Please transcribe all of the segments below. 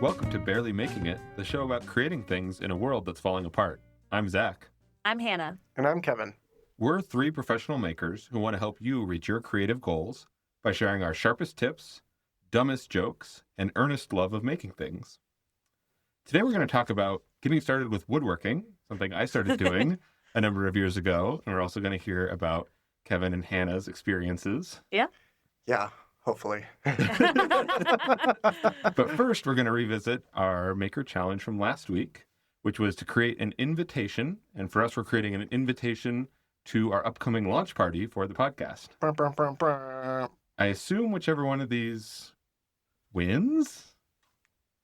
Welcome to Barely Making It, the show about creating things in a world that's falling apart. I'm Zach. I'm Hannah. And I'm Kevin. We're three professional makers who want to help you reach your creative goals by sharing our sharpest tips, dumbest jokes, and earnest love of making things. Today we're going to talk about getting started with woodworking, something I started doing a number of years ago. And we're also going to hear about Kevin and Hannah's experiences. Yeah, hopefully. But first, we're going to revisit our Maker Challenge from last week, which was to create an invitation. And for us, we're creating an invitation to our upcoming launch party for the podcast. I assume whichever one of these wins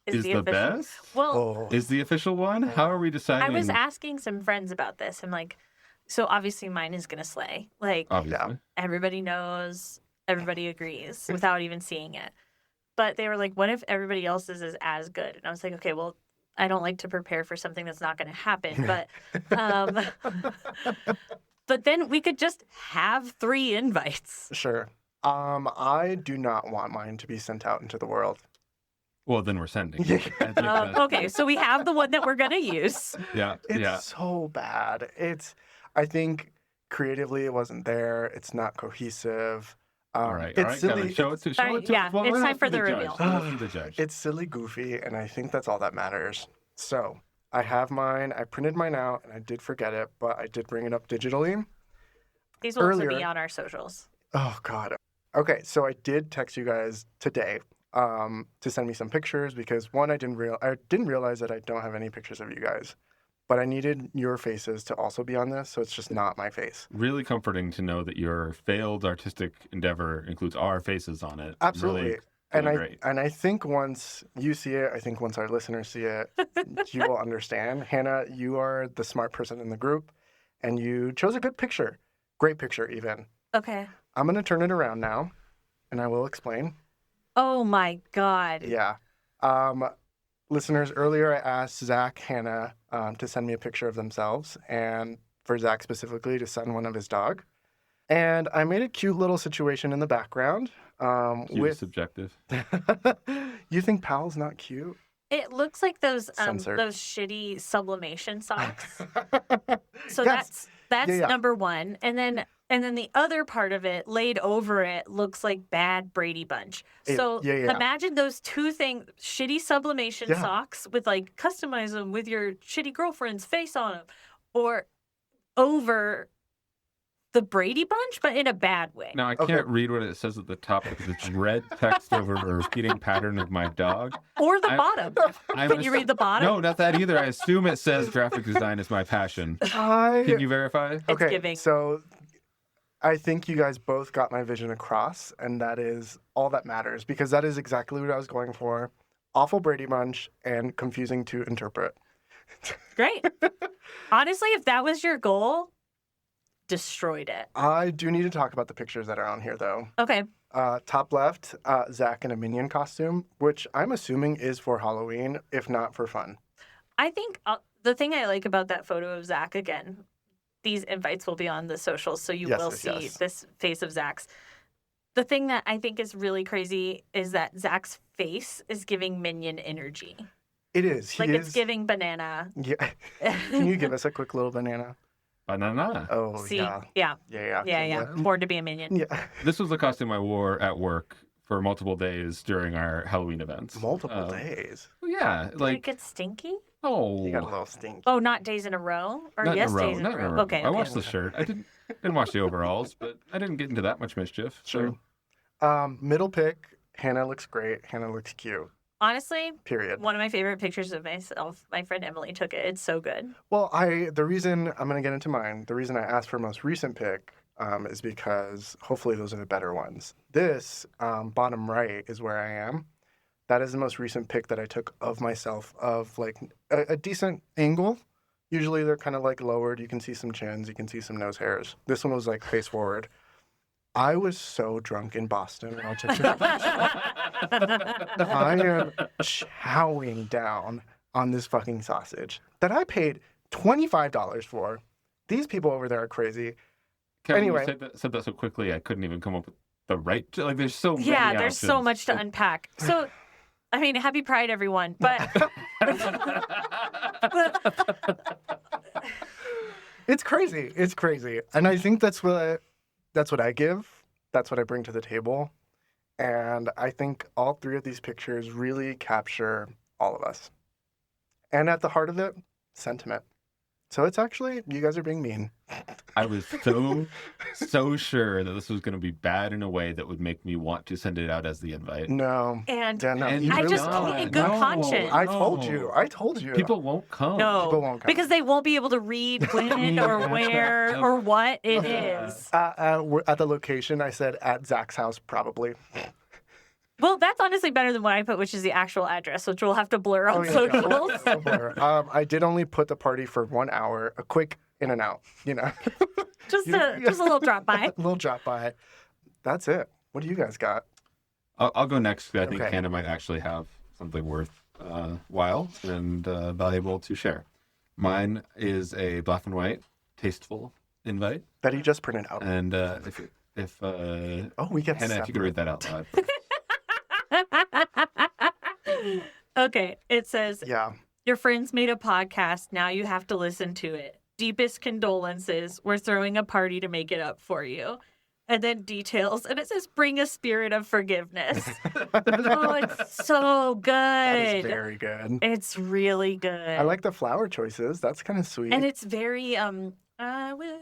is the best? Well, Is the official one? How are we deciding? I was asking some friends about this. I'm like, so obviously mine is going to slay. Like, Obviously. everybody knows, everybody agrees without even seeing it. But they were like, what if everybody else's is as good? And I was like, okay, well, I don't like to prepare for something that's not going to happen. But but then we could just have 3 invites. Sure. I do not want mine to be sent out into the world. Well, then we're sending. Yeah. I think that- Okay, so we have the one that we're going to use. Yeah. It's so bad. I think creatively it wasn't there. It's not cohesive. All right, It's silly. Kevin, show it to All right, it to yeah, well, it's we're time not for the the judge. reveal. Let's be the judge. It's silly, goofy, and I think that's all that matters. So I have mine. I printed mine out, and I did forget it, but I did bring it up digitally. These will also be Earlier- on our socials. Oh, God. Okay, so I did text you guys today to send me some pictures because, one, I didn't realize that I don't have any pictures of you guys. But I needed your faces to also be on this, so it's just not my face. Really comforting to know that your failed artistic endeavor includes our faces on it. Absolutely. Really And great. I think once you see it, I think once our listeners see it, you will understand. Hannah, you are the smart person in the group, and you chose a good picture. Great picture, even. Okay. I'm going to turn it around now, and I will explain. Oh, my God. Yeah. Listeners, earlier I asked Zach, Hannah, to send me a picture of themselves, and for Zach specifically to send one of his dog. And I made a cute little situation in the background. Cute is subjective. You think Pal's not cute? It looks like those Censored. shitty sublimation socks. So Yes. that's Yeah. number one. And then the other part of it laid over it looks like bad Brady Bunch. So Yeah. imagine those two things, shitty sublimation Yeah. socks with like customize them with your shitty girlfriend's face on them, or over the Brady Bunch, but in a bad way. Now, I Okay. can't read what it says at the top because it's red text over a repeating pattern of my dog. Or the I- bottom. I'm Can you read the bottom? No, not that either. I assume it says graphic design is my passion. Can you verify? It's Okay, giving. so I think you guys both got my vision across, and that is all that matters, because that is exactly what I was going for. Awful Brady Bunch and confusing to interpret. Great. Honestly, if that was your goal, destroyed it. I do need to talk about the pictures that are on here, though. Okay. Top left, Zach in a Minion costume, which I'm assuming is for Halloween, if not for fun. I think the thing I like about that photo of Zach, again, these invites will be on the socials, so you Yes, will yes, see yes. this face of Zach's. The thing that I think is really crazy is that Zach's face is giving minion energy. It is. He Like is. it's giving banana. Yeah. Can you give us a quick little banana? Banana. Oh, See? yeah. Yeah. Yeah. Born to be a minion. Yeah. This was the costume I wore at work for multiple days during our Halloween events. Multiple days. Well, yeah, Did it like, get stinky? oh. You got a little stink. Oh, not days in a row? Or Not yes, in a row. days in Not a in a row. row. Okay. I okay. washed the shirt. I didn't wash the overalls, but I didn't get into that much mischief. So Sure. Middle pick, Hannah looks great. Hannah looks cute. Honestly, Period. one of my favorite pictures of myself, my friend Emily took it. It's so good. Well, the reason I'm going to get into mine, the reason I asked for most recent pick is because hopefully those are the better ones. This, bottom right, is where I am. That is the most recent pick that I took of myself, of like a decent angle. Usually they're kind of like lowered. You can see some chins, you can see some nose hairs. This one was like face forward. I was so drunk in Boston when I took this picture. I am chowing down on this fucking sausage that I paid $25 for. These people over there are crazy. Kevin, Anyway. you said that so quickly, I couldn't even come up with the right. Like, there's so many Yeah, there's so options. much to unpack. So I mean, happy Pride, everyone. But It's crazy. It's crazy. And I think that's what I give. That's what I bring to the table. And I think all three of these pictures really capture all of us. And at the heart of it, sentiment. So it's actually, you guys are being mean. I was so sure that this was going to be bad in a way that would make me want to send it out as the invite. No. and Yeah, no, And you I really just don't. can't in good conscience. I told you. I told you. People won't come. No, People won't come. because they won't be able to read when or where or what it is. We're at the location, I said at Zach's house, probably. Well, that's honestly better than what I put, which is the actual address, which we'll have to blur on Oh, yeah, socials. yeah. I did only put the party for 1 hour, a quick in and out, just a little drop by. a little drop by. That's it. What do you guys got? I'll go next because I think Okay. Hannah might actually have something worth while and valuable to share. Mine is a black and white, tasteful invite. That he just printed out. And if Oh, we get Hannah, if you could read that out loud. Okay, it says, Yeah. your friends made a podcast. Now you have to listen to it. Deepest condolences. We're throwing a party to make it up for you. And then details. And it says, bring a spirit of forgiveness. Oh, it's so good. That is very good. It's really good. I like the flower choices. That's kind of sweet. And it's very, I will.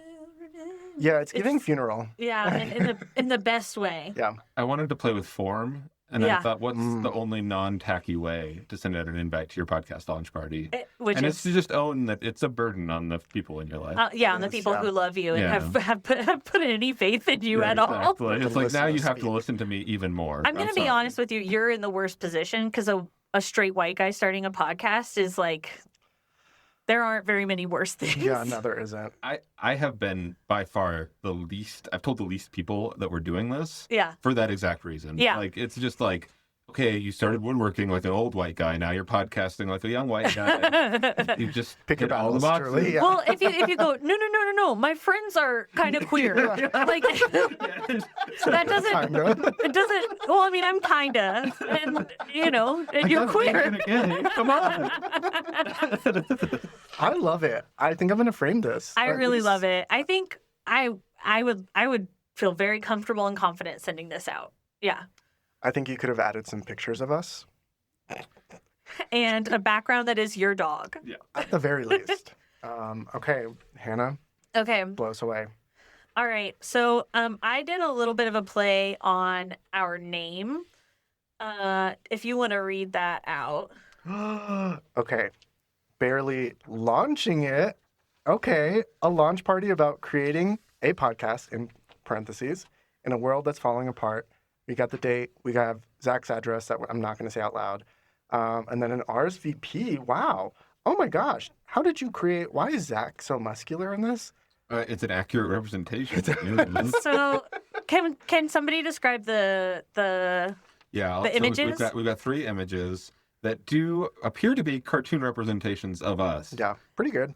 Yeah, it's giving funeral. Yeah, in the best way. Yeah. I wanted to play with form, and I Yeah. thought, what's the only non-tacky way to send out an invite to your podcast launch party? Which And is it's to just own that it's a burden on the people in your life. on the Yes, people yeah. who love you and Yeah. have put any faith in you Yeah, at all. exactly. It's like now you Listeners have to speak. listen to me even more. I'm gonna be sorry. honest with you. You're in the worst position because a straight white guy starting a podcast is like, there aren't very many worse things. Yeah, no, there isn't. I have been by far the least. I've told the least people that we're doing this Yeah. for that exact reason. Yeah. Like it's just like, okay, you started woodworking like an old white guy. Now you're podcasting like a young white guy. You just Pick your hit all the battles, boxes. Shirley. Yeah. Well, if you go, no, my friends are kind of queer. Like that doesn't. Kinda. It doesn't. Well, I mean, I'm kinda, and and you're queer. Come on. I love it. I think I'm going to frame this. I really love it. I think I would feel very comfortable and confident sending this out. Yeah. I think you could have added some pictures of us, And a background that is your dog. at the very least. Okay, Hannah, Okay. blow us away. All right. So I did a little bit of a play on our name. If you want to read that out. Okay, barely launching it. Okay, a launch party about creating a podcast, in parentheses, in a world that's falling apart. We got the date. We have Zach's address that I'm not going to say out loud. And then an RSVP. Wow. Oh my gosh. How did you create? Why is Zach so muscular in this? It's an accurate representation. So can somebody describe the Yeah. The so images? We've got 3 images that do appear to be cartoon representations of us. Yeah, pretty good.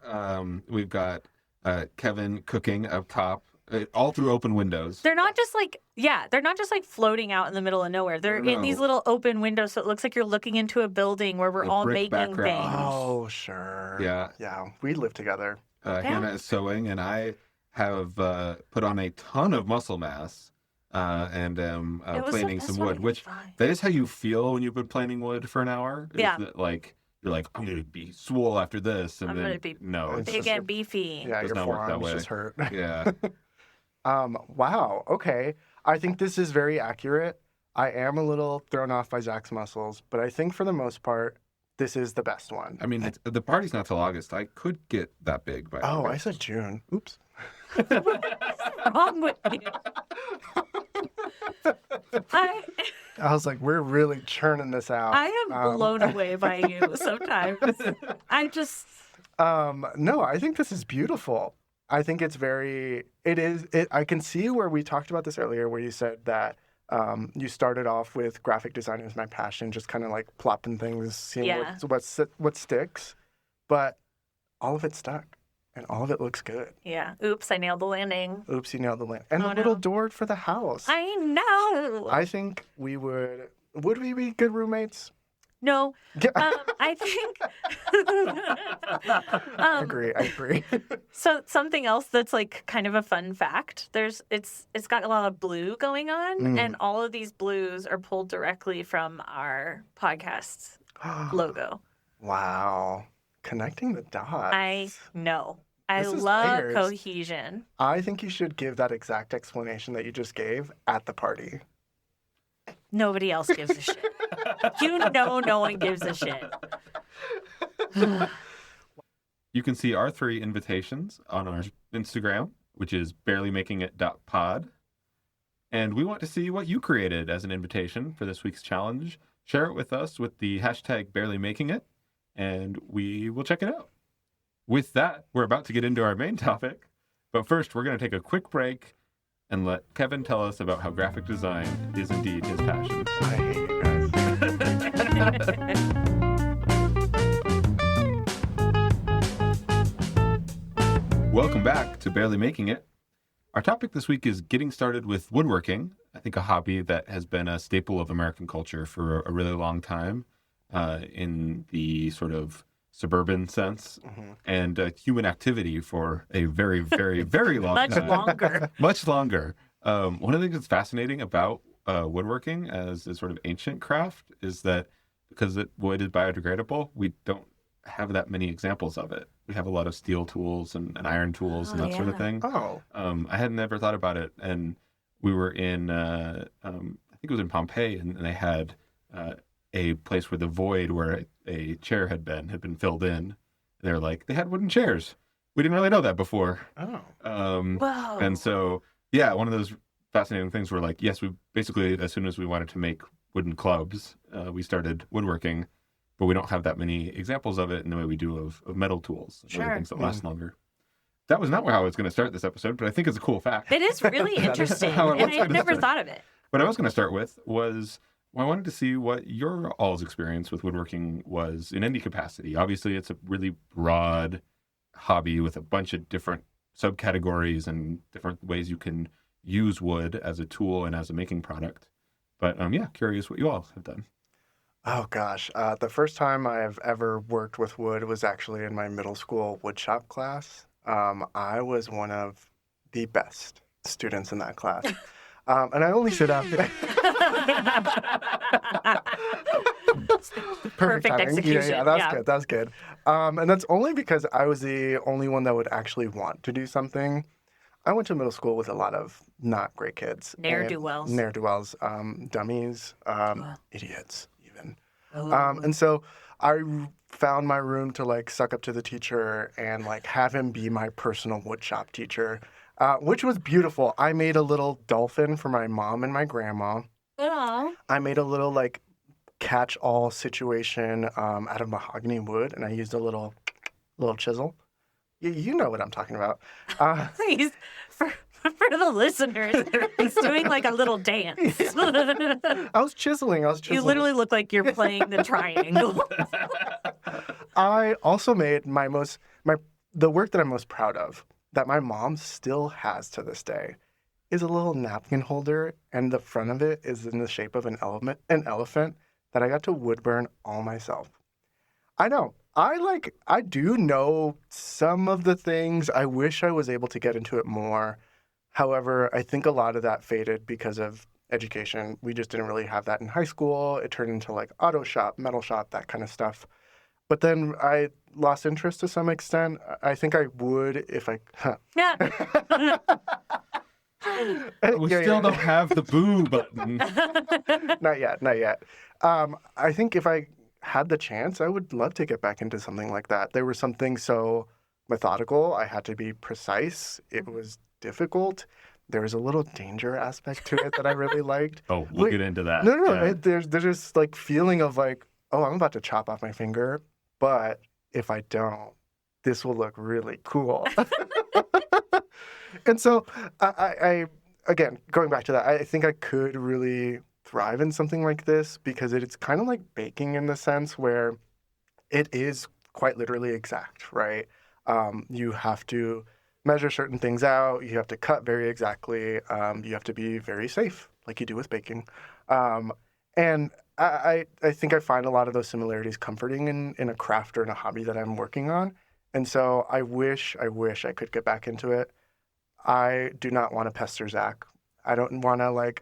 We've got Kevin cooking up top, all through open windows. they're not just like floating out in the middle of nowhere. They're in these No. little open windows, so it looks like you're looking into a building where we're The all brick making background. things. Oh, sure. Yeah. Yeah, we live together. Hannah is sewing, and I have put on a ton of muscle mass and am It was the planing best some way wood, to which find. that is how you feel when you've been planing wood for an hour. Is Yeah. that, like, you're like, I'm going to be swole after this. And I'm then, gonna be no, it's Big just, and beefy. Yeah, Does your not work that forearms way. just hurt. yeah. Wow. Okay. I think this is very accurate. I am a little thrown off by Zach's muscles, but I think for the most part, this is the best one. I mean, the party's not till August. I could get that big by Oh, I August. said June. Oops. Wrong with you? I I was like, we're really churning this out. I am blown away by you sometimes. I just No, I think this is beautiful. I think it's I can see where we talked about this earlier, where you said that you started off with graphic design as my passion, just kind of like plopping things, seeing Yeah. what sticks. But all of it stuck, and all of it looks good. yeah. Oops, I nailed the landing. Oops, you nailed the land. And Oh, a little no. door for the house. I know. I think would we be good roommates? No, Yeah. I think I agree. so something else that's like kind of a fun fact. It's got a lot of blue going on, and all of these blues are pulled directly from our podcast's logo. Wow. Connecting the dots. I know. I This is love layers. cohesion. I think you should give that exact explanation that you just gave at the party. Nobody else gives a shit. You know no one gives a shit. You can see our 3 invitations on our Instagram, which is barelymakingit.pod. And we want to see what you created as an invitation for this week's challenge. Share it with us with the hashtag barelymakingit, and we will check it out. With that, we're about to get into our main topic. But first, we're going to take a quick break and let Kevin tell us about how graphic design is indeed his passion. I hate you guys. Welcome back to Barely Making It. Our topic this week is getting started with woodworking. I think a hobby that has been a staple of American culture for a really long time in the sort of suburban sense and human activity for a very, very, very long time. Much longer. One of the things that's fascinating about woodworking as a sort of ancient craft is that because wood is biodegradable, we don't have that many examples of it. We have a lot of steel tools and iron tools and that sort of thing. Oh. I had never thought about it. And we were in, I think it was in Pompeii, and they had a place where the void where a chair had been filled in. They're like, they had wooden chairs. We didn't really know that before. Oh. Whoa. And so, yeah, one of those fascinating things were like, yes, we basically, as soon as we wanted to make wooden clubs, we started woodworking, but we don't have that many examples of it in the way we do of metal tools and other things that last longer. That was not how I was going to start this episode, but I think it's a cool fact. It is really interesting, and I had never thought of it. What I was going to start with was I wanted to see what your all's experience with woodworking was in any capacity. Obviously, it's a really broad hobby with a bunch of different subcategories and different ways you can use wood as a tool and as a making product. But yeah, curious what you all have done. Oh, gosh. The first time I've ever worked with wood was actually in my middle school woodshop class. I was one of the best students in that class. And I only stood out there. Perfect timing. execution. Yeah, that's good. That's good. And that's only because I was the only one that would actually want to do something. I went to middle school with a lot of not great kids. Ne'er-do-wells. Ne'er-do-wells, dummies, idiots even. And so I found my room to like suck up to the teacher and like have him be my personal woodshop teacher, which was beautiful. I made a little dolphin for my mom and my grandma. Aww. I made a little like catch-all situation out of mahogany wood, and I used a little chisel. You know what I'm talking about. Please, for the listeners, he's doing like a little dance. I was chiseling. You literally look like you're playing the triangle. I also made the work that I'm most proud of, that my mom still has to this day, is a little napkin holder, and the front of it is in the shape of an elephant that I got to wood burn all myself. I know. I do know some of the things. I wish I was able to get into it more. However, I think a lot of that faded because of education. We just didn't really have that in high school. It turned into like auto shop, metal shop, that kind of stuff. But then I lost interest to some extent. I think I would if I... Yeah. We still don't have the boo button. Not yet. I think if I had the chance, I would love to get back into something like that. There was something so methodical. I had to be precise. It was difficult. There was a little danger aspect to it that I really liked. Oh, we'll get into that. No. Yeah. There's this like feeling of like, oh, I'm about to chop off my finger, but if I don't, this will look really cool. And so I again, going back to that, I think I could really thrive in something like this because it's kind of like baking in the sense where it is quite literally exact, right? You have to measure certain things out. You have to cut very exactly. You have to be very safe, like you do with baking. And I think I find a lot of those similarities comforting in a craft or in a hobby that I'm working on. And so I wish I could get back into it. I do not want to pester Zach. I don't want to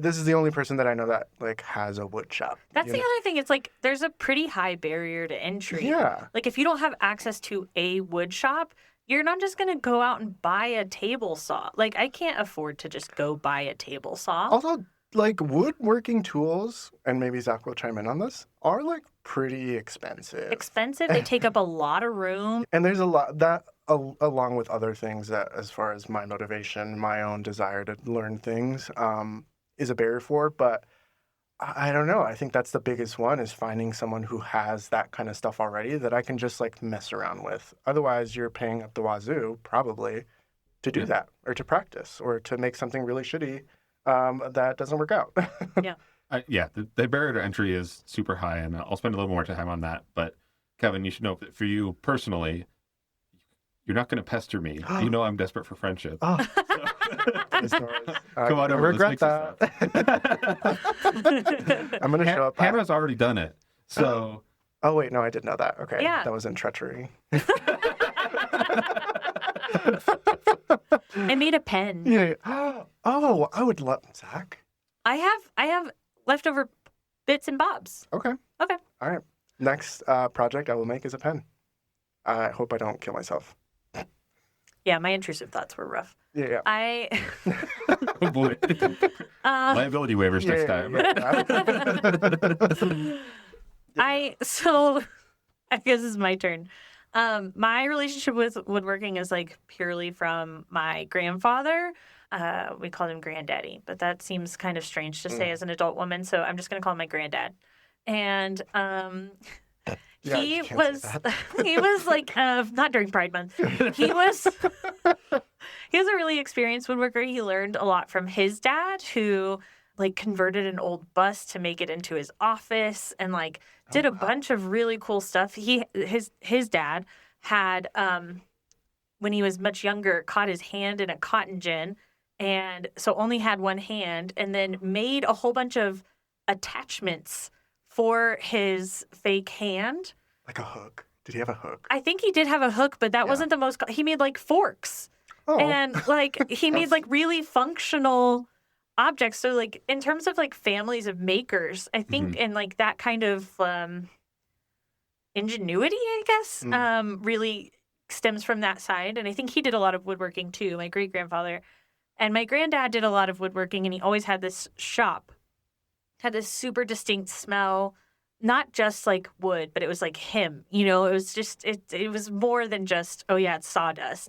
this is the only person that I know that like has a wood shop. That's you the know? other thing. It's like there's a pretty high barrier to entry. Yeah. Like if you don't have access to a wood shop, you're not just going to go out and buy a table saw. Like I can't afford to just go buy a table saw. Also, like woodworking tools, and maybe Zach will chime in on this, are like pretty expensive. Expensive. They take up a lot of room. And there's a lot that, along with other things that, as far as my motivation, my own desire to learn things, is a barrier for. But I don't know. I think that's the biggest one is finding someone who has that kind of stuff already that I can just like mess around with. Otherwise, you're paying up the wazoo probably to do that or to practice or to make something really shitty that doesn't work out. The barrier to entry is super high, and I'll spend a little more time on that. But Kevin, you should know that for you personally, you're not going to pester me. You know I'm desperate for friendship. Oh. Come on I over. regret that. I'm going to show up. Hannah's already done it. So. Oh, wait. No, I did know that. Okay. Yeah. That wasn't treachery. I made a pen. Yeah. Oh, I would love Zach. I have leftover bits and bobs. Okay. Okay. All right. Next project I will make is a pen. I hope I don't kill myself. Yeah, my intrusive thoughts were rough. Yeah. Oh boy. Liability waivers next time. So I guess it's my turn. My relationship with woodworking is like purely from my grandfather. We called him granddaddy, but that seems kind of strange to say as an adult woman. So I'm just going to call him my granddad. And he was like not during Pride Month. He was a really experienced woodworker. He learned a lot from his dad, who like converted an old bus to make it into his office and like did a bunch of really cool stuff. His dad had when he was much younger caught his hand in a cotton gin, and so only had one hand, and then made a whole bunch of attachments for his fake hand. Like a hook. Did he have a hook? I think he did have a hook, but that wasn't the most. He made like forks, and like he made like really functional objects. So like in terms of like families of makers, I think and like that kind of ingenuity, I guess, really stems from that side. And I think he did a lot of woodworking too. My great grandfather and my granddad did a lot of woodworking, and he always had this shop. Had this super distinct smell, not just like wood, but it was like him. You know, it was just it was more than just it's sawdust.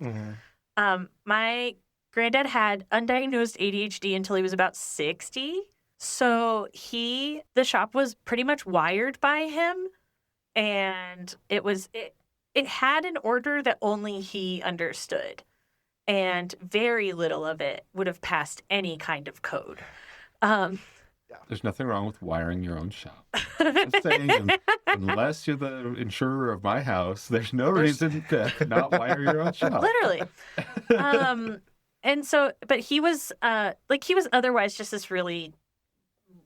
My granddad had undiagnosed ADHD until he was about 60. So the shop was pretty much wired by him, and it had an order that only he understood, and very little of it would have passed any kind of code. There's nothing wrong with wiring your own shop. Just saying, unless you're the insurer of my house, there's no reason to not wire your own shop. Literally. And so, but he was otherwise just this really,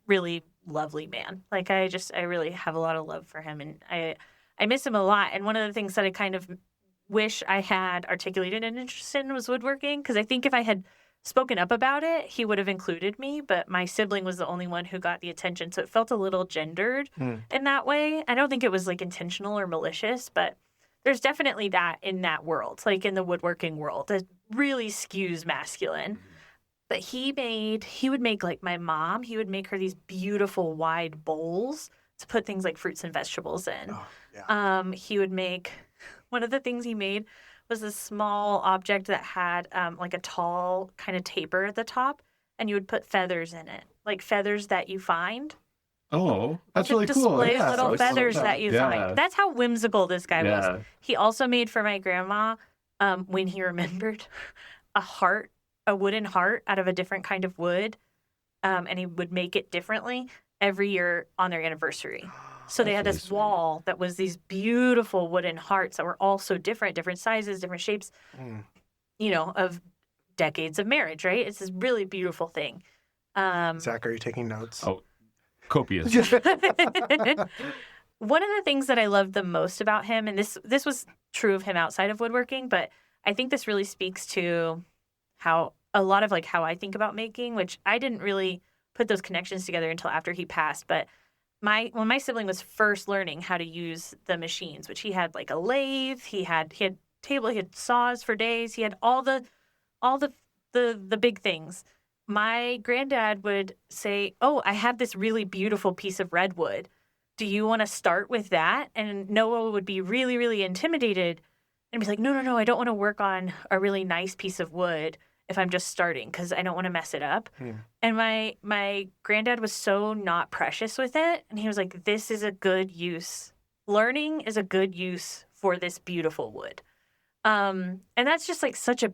really lovely man. Like I really have a lot of love for him, and I miss him a lot. And one of the things that I kind of wish I had articulated an interest in was woodworking, because I think if I had spoken up about it, he would have included me, but my sibling was the only one who got the attention, so it felt a little gendered in that way. I don't think it was like intentional or malicious, but there's definitely that in that world, like in the woodworking world, that really skews masculine. But he would make like my mom, he would make her these beautiful wide bowls to put things like fruits and vegetables in. He would make, one of the things he made was this small object that had like a tall kind of taper at the top, and you would put feathers in it, like feathers that you find. Oh, that's really cool. Display little feathers that you find. That's how whimsical this guy was. He also made for my grandma, when he remembered, a wooden heart out of a different kind of wood, and he would make it differently every year on their anniversary. So they had this wall that was these beautiful wooden hearts that were all so different sizes, different shapes, you know, of decades of marriage, right? It's this really beautiful thing. Zach, are you taking notes? Oh, copious. One of the things that I loved the most about him, and this was true of him outside of woodworking, but I think this really speaks to how a lot of like how I think about making, which I didn't really put those connections together until after he passed. But when my sibling was first learning how to use the machines, which he had like a lathe, he had table, he had saws for days, he had all the big things. My granddad would say, "Oh, I have this really beautiful piece of redwood. Do you want to start with that?" And Noah would be really, really intimidated and be like, no, I don't want to work on a really nice piece of wood if I'm just starting because I don't want to mess it up. And my granddad was so not precious with it. And he was like, this is a good use. Learning is a good use for this beautiful wood. And that's just like such a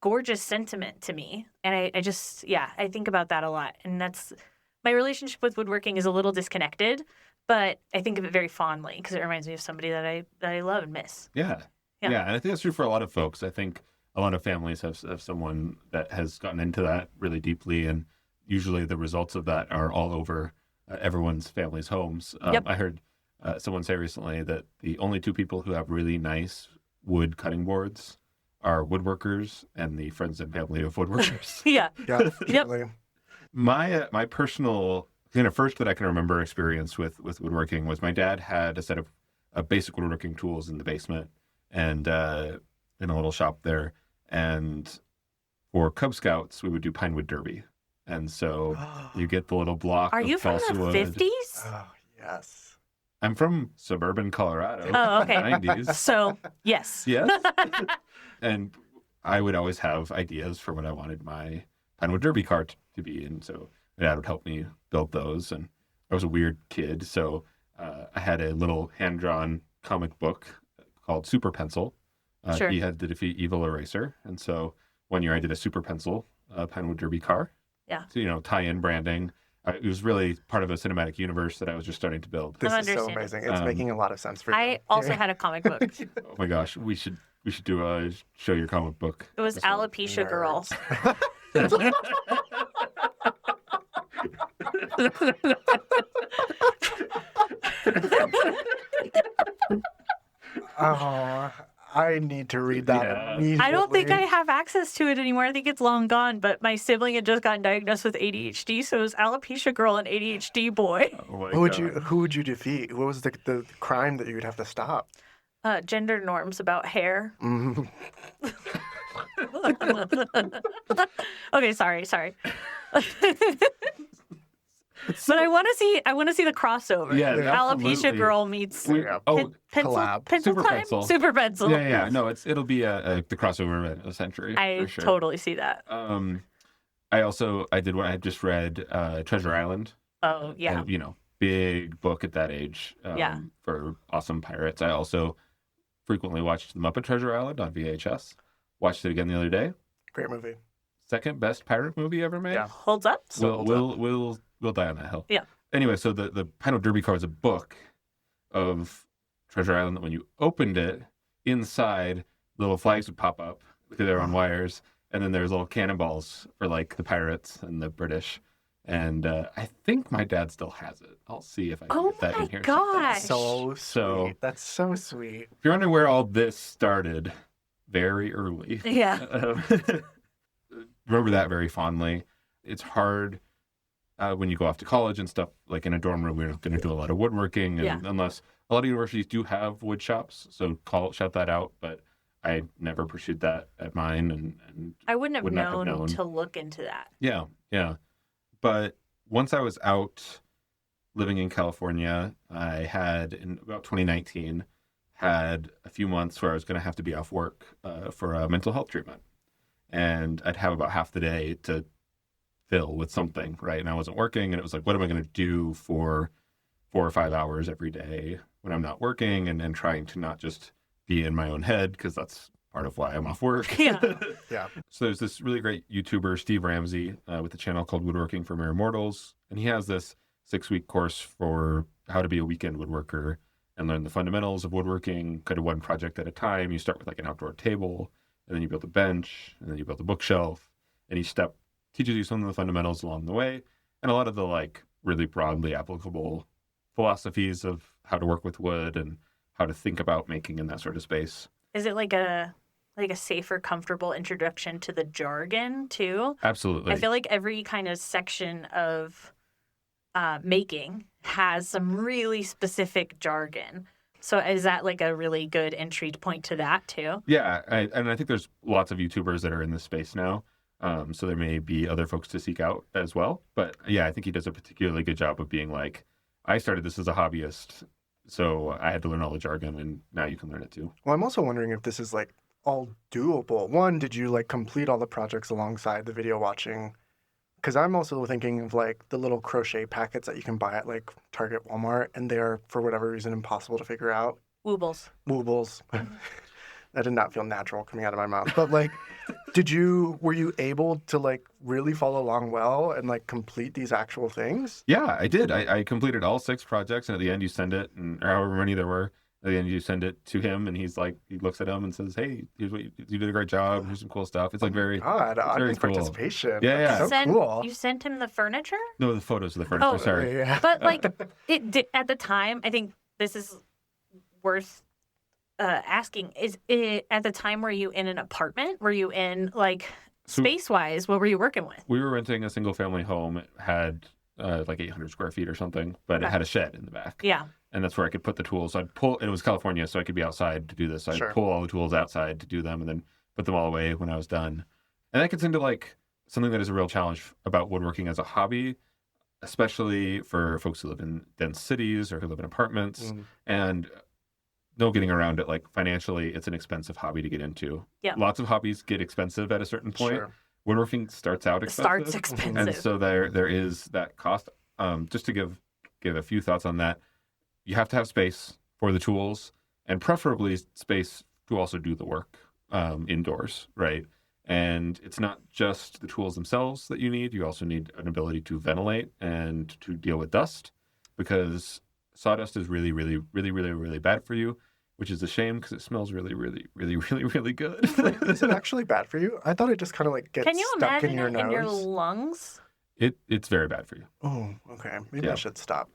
gorgeous sentiment to me. And I think about that a lot. And that's my relationship with woodworking is a little disconnected, but I think of it very fondly because it reminds me of somebody that I love and miss. Yeah. And I think that's true for a lot of folks. I think a lot of families have someone that has gotten into that really deeply, and usually the results of that are all over everyone's family's homes. Yep. I heard someone say recently that the only two people who have really nice wood cutting boards are woodworkers and the friends and family of woodworkers. Yeah. Definitely. My personal first that I can remember experience with woodworking was my dad had a set of basic woodworking tools in the basement and in a little shop there. And for Cub Scouts, we would do pine wood derby. And so you get the little block Are of you from balsa the wood. 50s? Oh, yes. I'm from suburban Colorado. Oh, okay. 90s. So, yes. Yes. And I would always have ideas for what I wanted my pine wood derby cart to be. And so my dad would help me build those. And I was a weird kid. So I had a little hand-drawn comic book called Super Pencil. Sure. He had to defeat Evil Eraser. And so one year I did a Super Pencil pine wood derby car. Yeah. To, tie in branding. It was really part of a cinematic universe that I was just starting to build. This I'm is so understanding. amazing. It's making a lot of sense for you. I also had a comic book. Oh my gosh, we should do a show your comic book. It was Alopecia Girl. Oh, I need to read that Yeah. immediately. I don't think I have access to it anymore. I think it's long gone, but my sibling had just gotten diagnosed with ADHD, so it was Alopecia Girl and ADHD Boy. Oh my Who would you defeat? What was the crime that you would have to stop? Gender norms about hair. Mhm. Okay, sorry. But I want to see the crossover. Yeah, Alopecia absolutely. Girl meets Oh, pencil, collab. pencil Super time? pencil. Super pencil. Yeah. No, it'll be the crossover event of the century. I for sure. totally see that. I did what I just read, Treasure Island. Oh yeah. And, big book at that age. Yeah. For awesome pirates. I also frequently watched The Muppet Treasure Island on VHS. Watched it again the other day. Great movie. Second best pirate movie ever made. Yeah. Holds up. We'll die on that hill. Yeah. Anyway, so the Pine Wood Derby car is a book of Treasure Island that when you opened it, inside little flags would pop up because they're on wires, and then there's little cannonballs for like the pirates and the British. And I think my dad still has it. I'll see if I can get that in here. gosh. So sweet. So- That's so sweet. If you're wondering where all this started, very early. Yeah. Remember that very fondly. It's hard when you go off to college and stuff, like in a dorm room, we're going to do a lot of woodworking. And Yeah. unless a lot of universities do have wood shops, so shout that out. But I never pursued that at mine. And I wouldn't have Would not have known known. to look into that. yeah. But once I was out living in California, I had, in about 2019, had a few months where I was going to have to be off work for a mental health treatment. And I'd have about half the day to fill with something, right? And I wasn't working, and it was like, what am I going to do for 4 or 5 hours every day when I'm not working, and trying to not just be in my own head, because that's part of why I'm off work. Yeah. Yeah. So there's this really great YouTuber, Steve Ramsey, with a channel called Woodworking for Mere Mortals. And he has this 6-week course for how to be a weekend woodworker and learn the fundamentals of woodworking, kind of one project at a time. You start with like an outdoor table, and then you build a bench, and then you build a bookshelf. And each step teaches you some of the fundamentals along the way. And a lot of the like really broadly applicable philosophies of how to work with wood and how to think about making in that sort of space. Is it like a safer, comfortable introduction to the jargon too? Absolutely. I feel like every kind of section of making has some really specific jargon. So is that like a really good entry point to that too? Yeah, and I think there's lots of YouTubers that are in this space now. So there may be other folks to seek out as well. But yeah, I think he does a particularly good job of being like, I started this as a hobbyist, so I had to learn all the jargon, and now you can learn it too. Well, I'm also wondering if this is like all doable. One, did you like complete all the projects alongside the video watching? Because I'm also thinking of like the little crochet packets that you can buy at like Target, Walmart, and they are for whatever reason impossible to figure out. Woobles. Woobles. That did not feel natural coming out of my mouth. But like, were you able to like really follow along well and like complete these actual things? Yeah, I did. I completed all 6 projects, and at the end you send it, or however many there were. At the end you send it to him, and he's like, he looks at them and says, "Hey, here's what you did a great job. Here's some cool stuff." It's like very, God, it's very audience cool. participation. Yeah, That's yeah. so cool. You sent him the furniture? No, the photos of the furniture. Oh, Sorry. Yeah. But like it did, at the time, I think this is worth asking. Is it at the time, were you in an apartment? Were you in like So- space wise? What were you working with? We were renting a single family home. It had like 800 square feet or something, but it Okay. had a shed in the back. Yeah. And that's where I could put the tools. I'd pull, and it was California, so I could be outside to do this. So I'd Sure. pull all the tools outside to do them and then put them all away when I was done. And that gets into like something that is a real challenge about woodworking as a hobby, especially for folks who live in dense cities or who live in apartments. Mm. And no getting around it. Like financially, it's an expensive hobby to get into. Yeah. Lots of hobbies get expensive at a certain point. Sure. Woodworking starts out expensive. Starts expensive. And so there is that cost. Just to give a few thoughts on that, you have to have space for the tools, and preferably space to also do the work indoors, right? And it's not just the tools themselves that you need. You also need an ability to ventilate and to deal with dust, because sawdust is really, really, really, really, really bad for you, which is a shame because it smells really, really, really, really, really good. Is it actually bad for you? I thought it just kind of like gets Can you stuck imagine in your it nose. in your lungs? It's very bad for you. Oh, okay. Maybe I Yeah. should stop.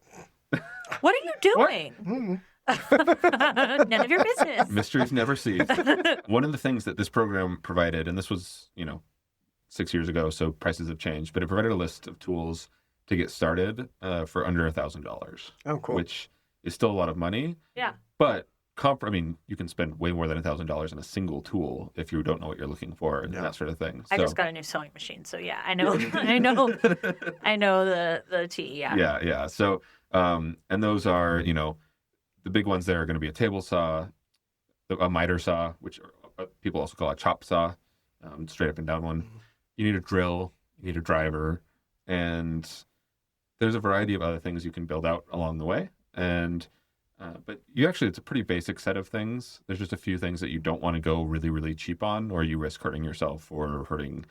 What are you doing? Mm. None of your business. Mysteries never cease. One of the things that this program provided, and this was, 6 years ago, so prices have changed, but it provided a list of tools to get started for under $1,000, Oh, cool. which is still a lot of money. Yeah. But you can spend way more than $1,000 on a single tool if you don't know what you're looking for and Yeah. that sort of thing. I So- just got a new sewing machine, so yeah, I know, I know the T. Yeah. Yeah. So, and those are, the big ones there are going to be a table saw, a miter saw, which people also call a chop saw, straight up and down one. Mhm. You need a drill, you need a driver, and there's a variety of other things you can build out along the way. And but it's a pretty basic set of things. There's just a few things that you don't want to go really, really cheap on, or you risk hurting yourself or hurting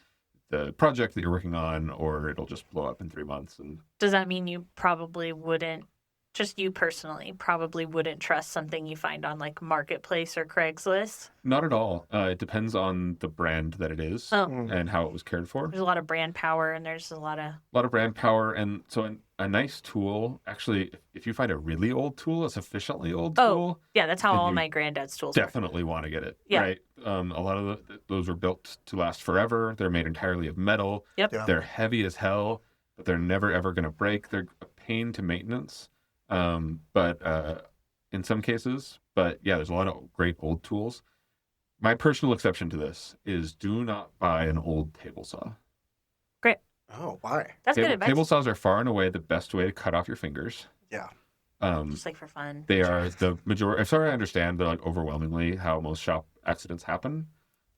the project that you're working on, or it'll just blow up in 3 months. And Does that mean you probably wouldn't, just you personally, probably wouldn't trust something you find on like Marketplace or Craigslist? not at all. It depends on the brand that it is Oh, Mm. and how it was cared for. there's a lot of brand power, and there's a lot of A lot of brand power, and so a nice tool. Actually, if you find a really old tool, a sufficiently old Oh, tool, yeah. That's how Then all you my granddad's tools. Work. definitely want to get it. Yeah. Right. A lot of those were built to last forever. They're made entirely of metal. Yep. Yeah. They're heavy as hell, but they're never ever going to break. They're a pain to maintenance. But in some cases, but yeah, there's a lot of great old tools. My personal exception to this is do not buy an old table saw. Oh, why? That's good advice. Table saws are far and away the best way to cut off your fingers. Yeah. Just like for fun. They are the majority. As far as I understand, they're like overwhelmingly how most shop accidents happen,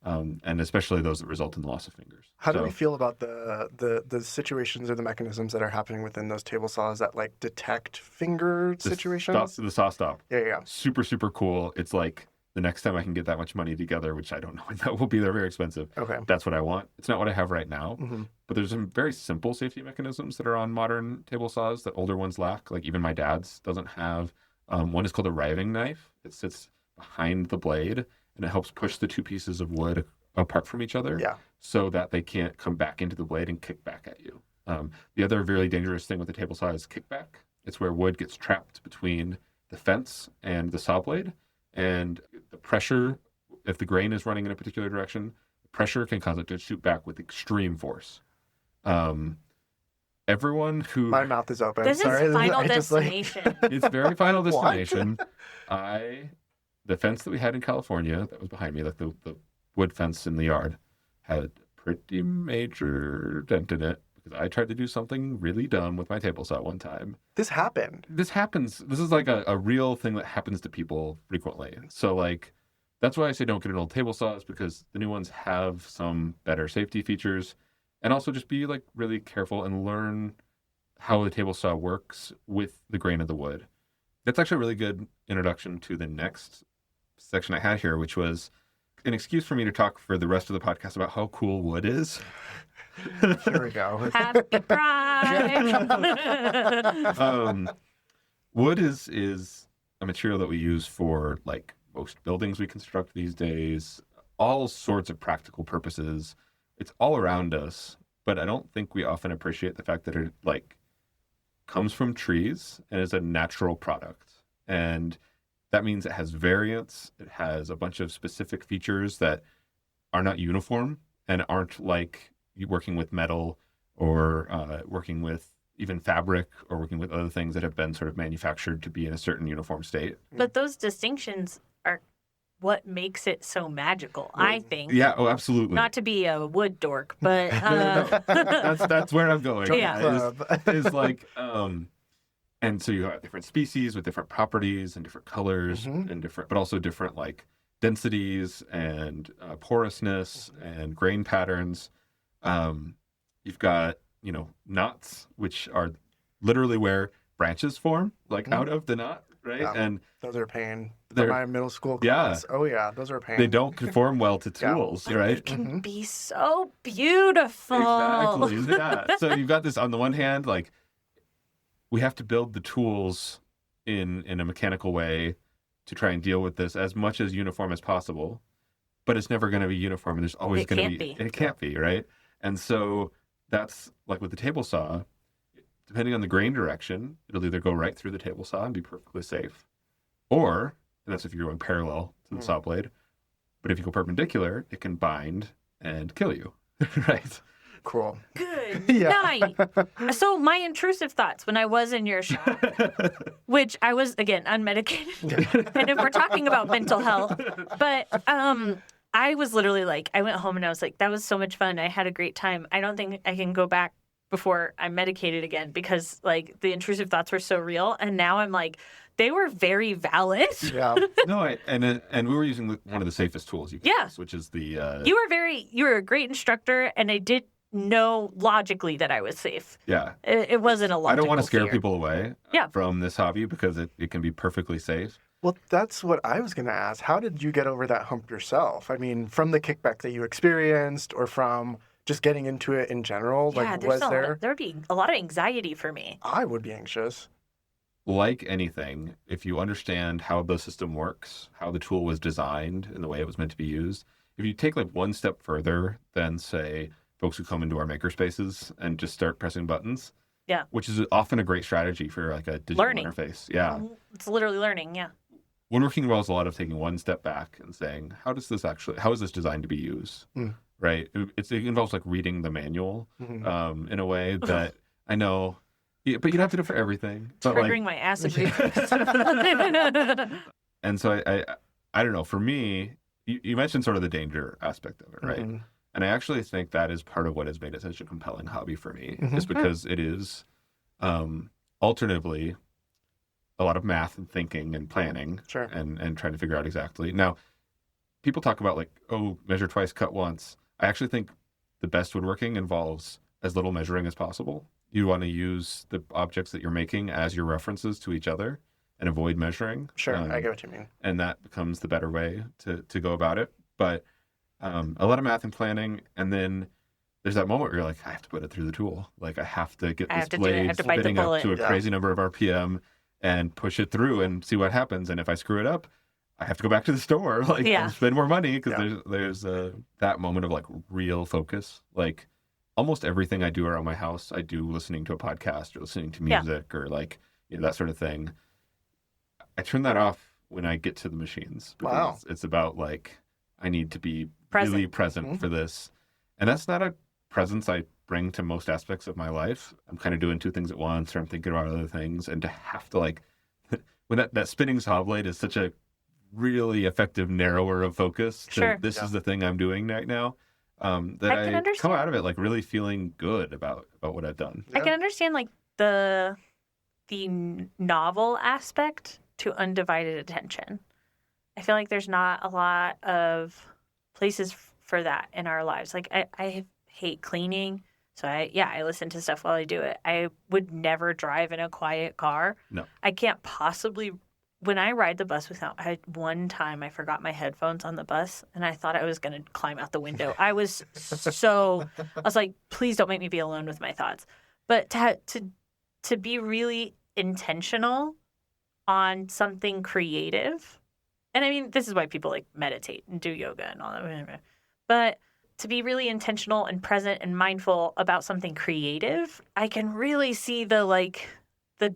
and especially those that result in the loss of fingers. How do So, we feel about the situations or the mechanisms that are happening within those table saws that like detect finger the situations? the saw stop, Yeah. super super cool. It's like the next time I can get that much money together, which I don't know when that will be. They're very expensive. Okay. That's what I want. It's not what I have right now, hmm but there's some very simple safety mechanisms that are on modern table saws that older ones lack. Like even my dad's doesn't have. One is called a riving knife. It sits behind the blade and it helps push the two pieces of wood apart from each other, Yeah. so that they can't come back into the blade and kick back at you. The other really dangerous thing with the table saw is kickback. It's where wood gets trapped between the fence and the saw blade, and the pressure, if the grain is running in a particular direction, the pressure can cause it to shoot back with extreme force. Everyone who My mouth is open. This Sorry. is Final I just, like- Destination. it's very Final What? Destination. The fence that we had in California that was behind me, like the wood fence in the yard, had a pretty major dent in it because I tried to do something really dumb with my table saw one time. This happened. This happens. This is like a real thing that happens to people frequently. So like, that's why I say don't get an old table saws, because the new ones have some better safety features, and also just be like really careful and learn how the table saw works with the grain of the wood. That's actually a really good introduction to the next section I had here, which was an excuse for me to talk for the rest of the podcast about how cool wood is. Here we go. Happy Pride. Wood is a material that we use for like most buildings we construct these days, all sorts of practical purposes. It's all around us, but I don't think we often appreciate the fact that it like comes from trees and is a natural product. And that means it has variance. It has a bunch of specific features that are not uniform and aren't like you working with metal or working with even fabric or working with other things that have been sort of manufactured to be in a certain uniform state. But those distinctions are what makes it so magical, I think. Yeah, oh, absolutely. Not to be a wood dork, but that's where I'm going. Yeah. Is like, and so you have different species with different properties and different colors and different, but also different like densities and porousness and grain patterns. You've got, knots, which are literally where branches form, like out of the knot, right? Yeah. And Those are a pain. They're- For my middle school Yeah. class. Oh, yeah. Those are a pain. they don't conform well to Yeah. tools, right? it can be so beautiful. Exactly. Yeah. So you've got this on the one hand, like we have to build the tools in a mechanical way to try and deal with this as much as uniform as possible, but it's never going to be uniform, and there's always It going to can't be. be. It can't be, right? And so that's like with the table saw. Depending on the grain direction, it'll either go right through the table saw and be perfectly safe, or, and that's if you're going parallel to the saw blade, but if you go perpendicular, it can bind and kill you, right? Cool. Good Yeah. night. So my intrusive thoughts when I was in your shop, which I was, again, unmedicated. And if we're talking about mental health, but I was literally like, I went home and I was like, that was so much fun. I had a great time. I don't think I can go back before I'm medicated again because like the intrusive thoughts were so real. And now I'm like, they were very valid. Yeah. No, and we were using one of the safest tools you can Yeah. use, which is the You were a great instructor, and I did know logically that I was safe. yeah. It wasn't a logical I don't want to scare fear. people away Yeah. from this hobby because it can be perfectly safe. Well, that's what I was going to ask. How did you get over that hump yourself? I mean, from the kickback that you experienced or from just getting into it in general? Yeah, Like, there's was there? there'd be a lot of anxiety for me. I would be anxious. Like anything, if you understand how the system works, how the tool was designed and the way it was meant to be used, if you take like one step further than say folks who come into our maker spaces and just start pressing buttons, Yeah. which is often a great strategy for like a digital Learning. interface. Yeah. It's literally learning, yeah. Woodworking involves a lot of taking one step back and saying, how is this designed to be used? Mm. Right? It involves like reading the manual Mhm. in a way that I know, but you don't have to do it for everything. But like, Triggering my acid reflux. and so I don't know, for me, you mentioned sort of the danger aspect of it, right? Mhm. And I actually think that is part of what has made it such a compelling hobby for me, Mhm. is because it is alternatively a lot of math and thinking and planning Sure. and trying to figure out exactly. Now, people talk about like, oh, measure twice, cut once. I actually think the best woodworking involves as little measuring as possible. You want to use the objects that you're making as your references to each other and avoid measuring. Sure. I get what you mean. And that becomes the better way to go about it. But a lot of math and planning, and then there's that moment where you're like, I have to put it through the tool. Like I have to get I this have to do it. I blade have to bite the spinning up bullet. to a Yeah. crazy number of RPM and push it through and see what happens. And if I screw it up, I have to go back to the store, like Yeah. and spend more money because Yeah. there's that moment of like real focus. Like almost everything I do around my house, I do listening to a podcast or listening to Yeah. music or like, that sort of thing. I turn that off when I get to the machines because Wow. it's about like, I need to be Present. really present Mhm. for this. And that's not a presence I bring to most aspects of my life. I'm kind of doing two things at once, or I'm thinking about other things. And to have to like, when that spinning saw blade is such a really effective narrower of focus to Sure. this Yeah. is the thing I'm doing right now, that I can I understand. come out of it like really feeling good about what I've done. I can understand like the novel aspect to undivided attention. I feel like there's not a lot of places for that in our lives. Like I hate cleaning, so I listen to stuff while I do it. I would never drive in a quiet car. No. I can't possibly. When I ride the bus one time I forgot my headphones on the bus and I thought I was going to climb out the window. I was like, please don't make me be alone with my thoughts. But to be really intentional on something creative, and I mean, this is why people like meditate and do yoga and all that. But to be really intentional and present and mindful about something creative, I can really see the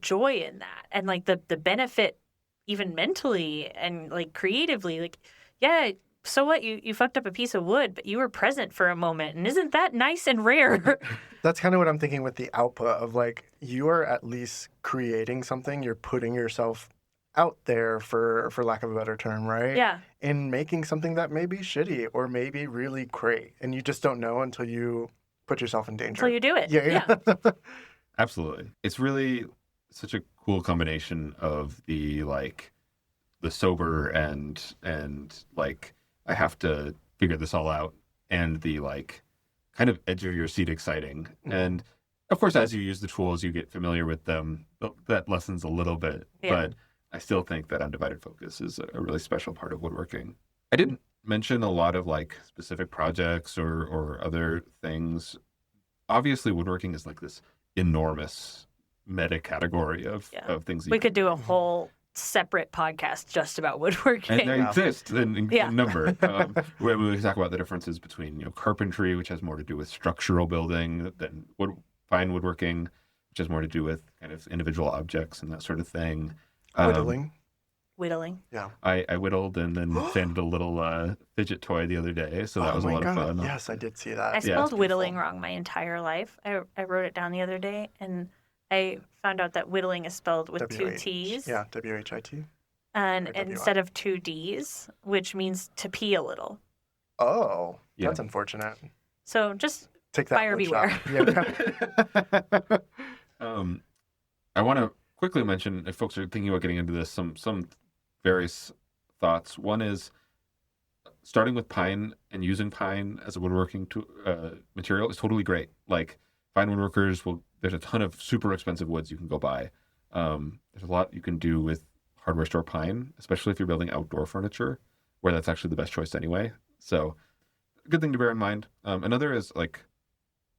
joy in that and like the benefit even mentally and like creatively. Like, yeah, so what? You fucked up a piece of wood, but you were present for a moment. And isn't that nice and rare? That's kind of what I'm thinking with the output of like, you are at least creating something. You're putting yourself out there, for lack of a better term, right? Yeah. In making something that may be shitty or maybe really great. And you just don't know until you put yourself in danger. Until you do it. Yeah. Absolutely. It's really such a cool combination of the like the sober and like I have to figure this all out, and the like kind of edge of your seat exciting. Mhm. And of course, as you use the tools, you get familiar with them. That lessens a little bit, Yeah. but I still think that undivided focus is a really special part of woodworking. I didn't mention a lot of like specific projects or other things. Obviously, woodworking is like this enormous meta category of things. We could do a whole separate podcast just about woodworking. And they Yeah. exist in Yeah. number. Where we talk about the differences between carpentry, which has more to do with structural building, than fine woodworking, which has more to do with kind of individual objects and that sort of thing. Whittling. Whittling. I whittled and then sanded a little fidget toy the other day, so that was a lot of fun. Yes, I did see that. I It's spelled beautiful. whittling wrong my entire life. I wrote it down the other day, and I found out that whittling is spelled with two WH. T's. Yeah, WHIT. And Or WI. instead of two D's, which means to pee a little. Oh, Yeah. that's unfortunate. So just Take that. Buyer woodshop. Yeah. I want to quickly mention, if folks are thinking about getting into this, some various thoughts. One is starting with pine and using pine as a woodworking material is totally great. Like fine woodworkers there's a ton of super expensive woods you can go buy. There's a lot you can do with hardware store pine, especially if you're building outdoor furniture, where that's actually the best choice anyway. So a good thing to bear in mind. Another is like,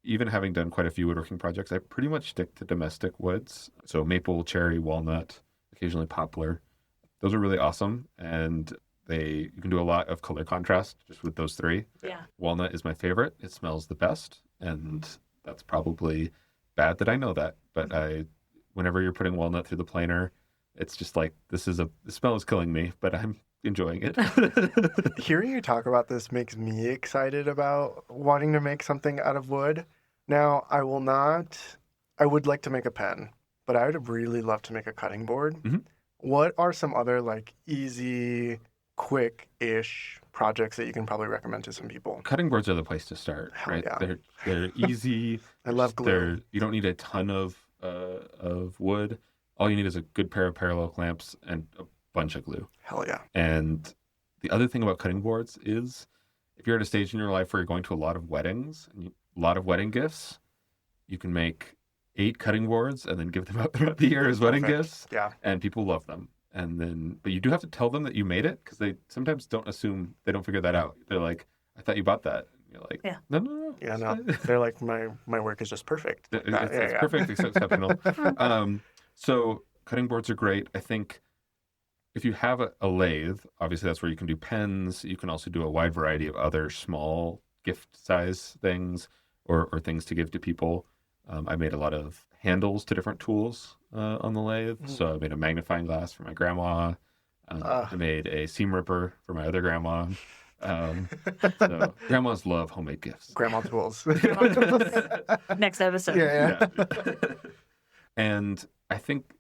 even having done quite a few woodworking projects, I pretty much stick to domestic woods. So maple, cherry, walnut, occasionally poplar. Those are really awesome. And you can do a lot of color contrast just with those three. yeah. Walnut is my favorite. It smells the best. And that's probably bad that I know that. But whenever you're putting walnut through the planer, it's just like, the smell is killing me, but I'm enjoying it. Hearing you talk about this makes me excited about wanting to make something out of wood. Now, I would like to make a pen, but I would really love to make a cutting board. Mhm. What are some other like easy, quick-ish projects that you can probably recommend to some people? Cutting boards are the place to start, Hell right? yeah. They're easy. I love glue. You don't need a ton of wood. All you need is a good pair of parallel clamps and a bunch of glue. Hell yeah. And the other thing about cutting boards is, if you're at a stage in your life where you're going to a lot of weddings, and a lot of wedding gifts, you can make 8 cutting boards and then give them out throughout the year as wedding Perfect. gifts, Yeah. and people love them. But you do have to tell them that you made it, because they sometimes don't figure that out. They're like, I thought you bought that. And you're like, Yeah. No. Yeah, no. They're like, my work is just perfect. It's perfect, it's exceptional. So cutting boards are great. I think if you have a lathe, obviously that's where you can do pens. You can also do a wide variety of other small gift size things. or things to give to people. I made a lot of handles to different tools on the lathe. So I made a magnifying glass for my grandma. I made a seam ripper for my other grandma. So grandmas love homemade gifts. Grandma tools. Next episode. Yeah. And I think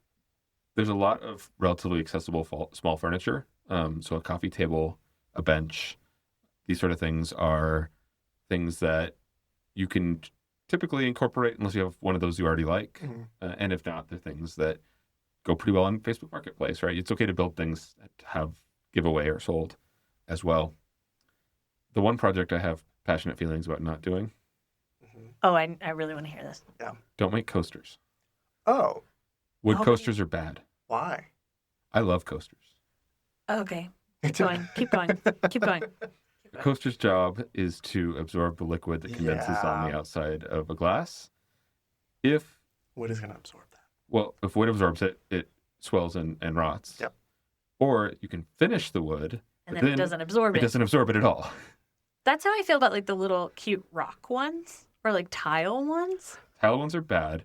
there's a lot of relatively accessible small furniture. So a coffee table, a bench, these sort of things are things that you can typically incorporate unless you have one of those you already like. And if not, they're things that go pretty well on Facebook Marketplace, right? It's okay to build things that have giveaway or sold as well. The one project I have passionate feelings about not doing. Oh, I really want to hear this. Don't make coasters. Oh, Wood Okay. coasters are bad. why? I love coasters. Okay. Keep going. Keep going. Keep going. A coaster's job is to absorb the liquid that condenses on the outside of a glass. If Wood is going to absorb that. if wood absorbs it, it swells and rots. Yep. Or you can finish the wood, And but then it doesn't absorb it it. doesn't absorb it at all. That's how I feel about like the little cute rock ones or like tile ones. Tile ones are bad.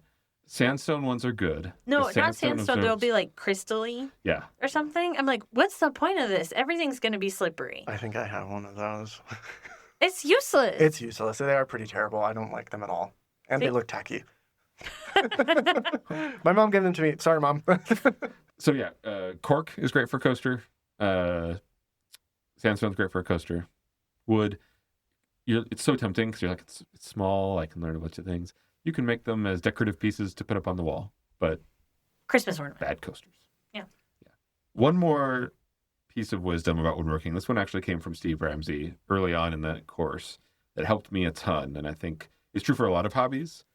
Sandstone ones are good. No, The not sandstone. They'll absorbs- be like crystalline Yeah. or something. I'm like, what's the point of this? Everything's going to be slippery. I think I have one of those. It's useless. It's useless. They are pretty terrible. I don't like them at all. And they See? look tacky. My mom gave them to me. Sorry, Mom. So yeah, cork is great for a coaster. Sandstone's great for a coaster. Wood, it's so tempting because you're like, it's small. I can learn a bunch of things. You can make them as decorative pieces to put up on the wall, but Christmas ornament. bad coasters. Yeah. One more piece of wisdom about woodworking. This one actually came from Steve Ramsey early on in that course that helped me a ton. And I think it's true for a lot of hobbies,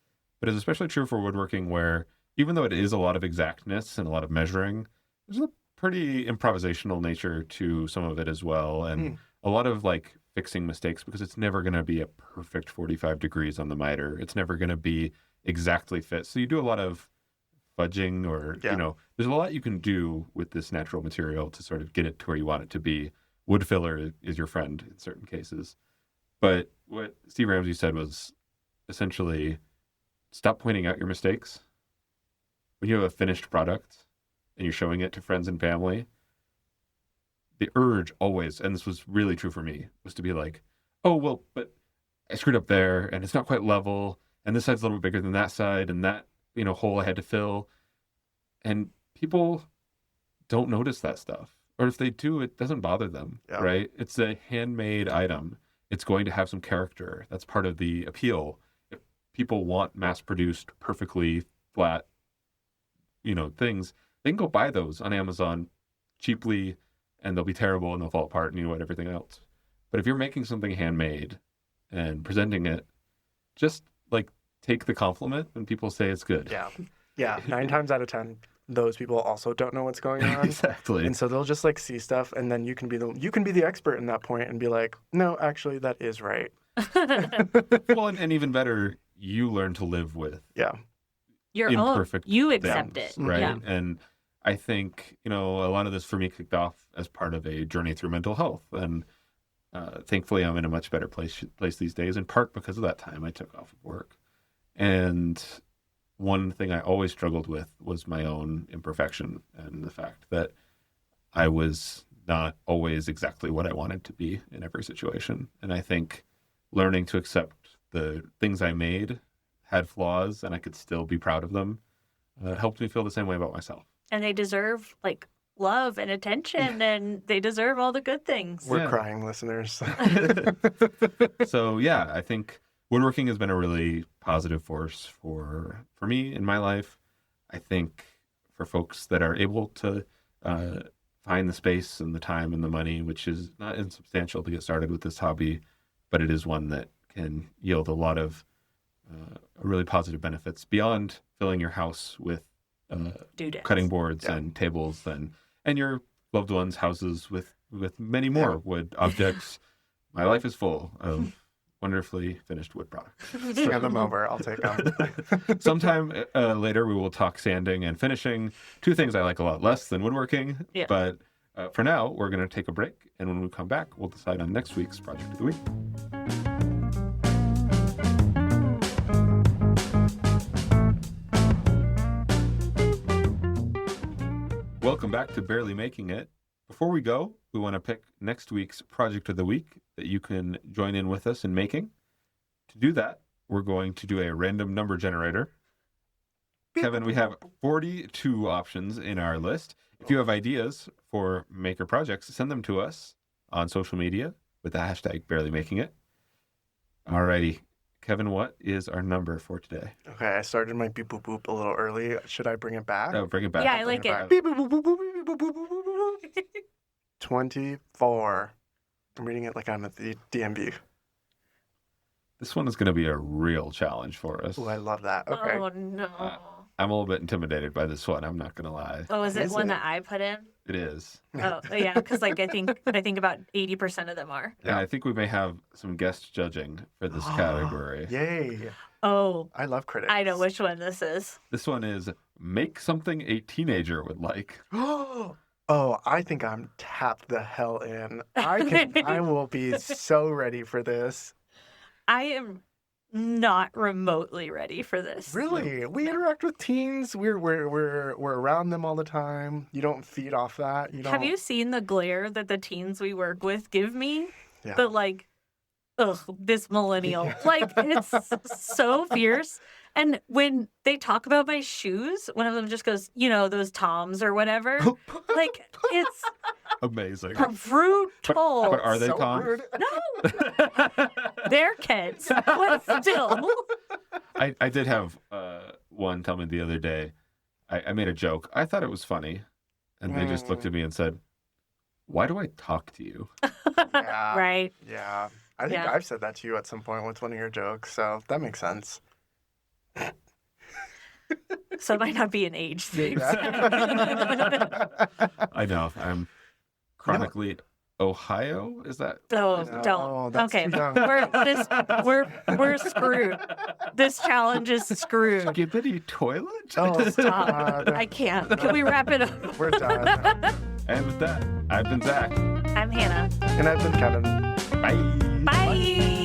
but it's especially true for woodworking where even though it is a lot of exactness and a lot of measuring, there's a pretty improvisational nature to some of it as well. And a lot of like fixing mistakes because it's never going to be a perfect 45 degrees on the miter. It's never going to be exactly fit. So you do a lot of fudging or, there's a lot you can do with this natural material to sort of get it to where you want it to be. Wood filler is your friend in certain cases. But what Steve Ramsey said was essentially stop pointing out your mistakes. When you have a finished product and you're showing it to friends and family, the urge always, and this was really true for me, was to be like, oh, well, but I screwed up there and it's not quite level and this side's a little bit bigger than that side and that, hole I had to fill. And people don't notice that stuff. Or if they do, it doesn't bother them, right? It's a handmade item. It's going to have some character. That's part of the appeal. If people want mass-produced, perfectly flat, things, they can go buy those on Amazon cheaply and they'll be terrible and they'll fall apart and everything else. But if you're making something handmade and presenting it, just like take the compliment when people say it's good. Yeah. 9 times out of 10, those people also don't know what's going on. Exactly. And so they'll just like see stuff and then you can be the expert in that point and be like, no, actually that is right. Well, and even better, you learn to live with Your imperfect own. You accept things, it. right? Yeah. And I think, a lot of this for me kicked off as part of a journey through mental health. And thankfully, I'm in a much better place these days, in part because of that time I took off of work. And one thing I always struggled with was my own imperfection and the fact that I was not always exactly what I wanted to be in every situation. And I think learning to accept the things I made had flaws and I could still be proud of them helped me feel the same way about myself. And they deserve like love and attention and they deserve all the good things. We're crying, listeners. So yeah, I think woodworking has been a really positive force for me in my life. I think for folks that are able to find the space and the time and the money, which is not insubstantial to get started with this hobby, but it is one that can yield a lot of really positive benefits beyond filling your house with cutting boards and tables and your loved ones' houses with many more wood objects. My life is full of wonderfully finished wood products. Hand them over. I'll take them. Sometime later, we will talk sanding and finishing, 2 things I like a lot less than woodworking. Yeah. But for now, we're going to take a break. And when we come back, we'll decide on next week's Project of the Week. Welcome back to Barely Making It. Before we go, we want to pick next week's project of the week that you can join in with us in making. To do that, we're going to do a random number generator. Kevin, we have 42 options in our list. If you have ideas for maker projects, send them to us on social media with the hashtag BarelyMakingIt. Alrighty. Kevin, what is our number for today? Okay, I started my beep boop boop a little early. Should I bring it back? Oh, bring it back. Yeah, I like it. Beep boop boop boop boop beep boop boop boop boop boop. 24. I'm reading it like I'm at the DMV. This one is going to be a real challenge for us. Oh, I love that. Okay. Oh, no. I'm a little bit intimidated by this one. I'm not going to lie. Oh, is it Is one it? that I put in? It is. Oh, yeah, because like I think about 80% of them are. And I think we may have some guest judging for this category. Yay. Oh, I love critics. I know which one this is. This one is make something a teenager would like. Oh, I think I'm tapped the hell in. I will be so ready for this. I am not remotely ready for this. Really? We interact with teens. We're around them all the time. You don't feed off that. You don't. Have you seen the glare that the teens we work with give me? Yeah. The like, ugh, this millennial. Like, it's so fierce. And when they talk about my shoes, one of them just goes, you know, those Toms or whatever. Like, it's Amazing. brutal. But are they So Tom? rude. No, they're kids. But still. I did have one tell me the other day, I made a joke. I thought it was funny. And they just looked at me and said, why do I talk to you? Yeah. Right. Yeah. I think Yeah. I've said that to you at some point with one of your jokes, so that makes sense. So it might not be an age thing. I know. I'm chronically Ohio. Is that? Oh, No, don't. that's Okay, too young. we're screwed. This challenge is screwed. Skibbity toilet? Oh, Stop. God. I can't. Can we wrap it up? We're done. And with that, I've been Zach. I'm Hannah. And I've been Kevin. Bye. Bye.